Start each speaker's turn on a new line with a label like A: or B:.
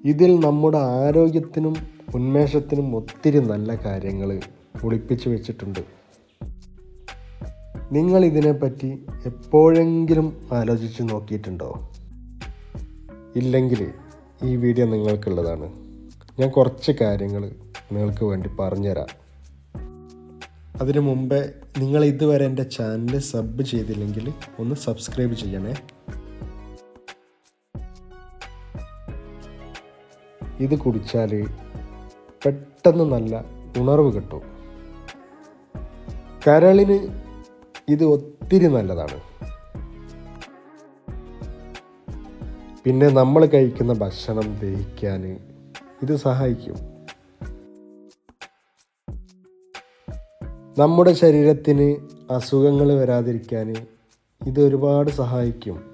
A: ഇതിൽ നമ്മുടെ ആരോഗ്യത്തിനും ഉന്മേഷത്തിനും ഒത്തിരി നല്ല കാര്യങ്ങൾ ഒളിപ്പിച്ചു വെച്ചിട്ടുണ്ട്. നിങ്ങൾ ഇതിനെപ്പറ്റി എപ്പോഴെങ്കിലും ആലോചിച്ച് നോക്കിയിട്ടുണ്ടോ? ഇല്ലെങ്കിൽ ഈ വീഡിയോ നിങ്ങൾക്കുള്ളതാണ്. ഞാൻ കുറച്ച് കാര്യങ്ങൾ നിങ്ങൾക്ക് വേണ്ടി പറഞ്ഞുതരാം. അതിനു മുമ്പേ നിങ്ങൾ ഇതുവരെ എൻ്റെ ചാനൽ സബ് ചെയ്തില്ലെങ്കിൽ ഒന്ന് സബ്സ്ക്രൈബ് ചെയ്യണേ. ഇത് കുടിച്ചാൽ പെട്ടെന്ന് നല്ല ഉണർവ് കിട്ടും. കരളിന് ഇത് ഒത്തിരി നല്ലതാണ്. പിന്നെ നമ്മൾ കഴിക്കുന്ന ഭക്ഷണം ദഹിക്കാൻ ഇത് സഹായിക്കും. നമ്മുടെ ശരീരത്തിന് അസുഖങ്ങൾ വരാതിരിക്കാൻ ഇത് ഒരുപാട് സഹായിക്കും.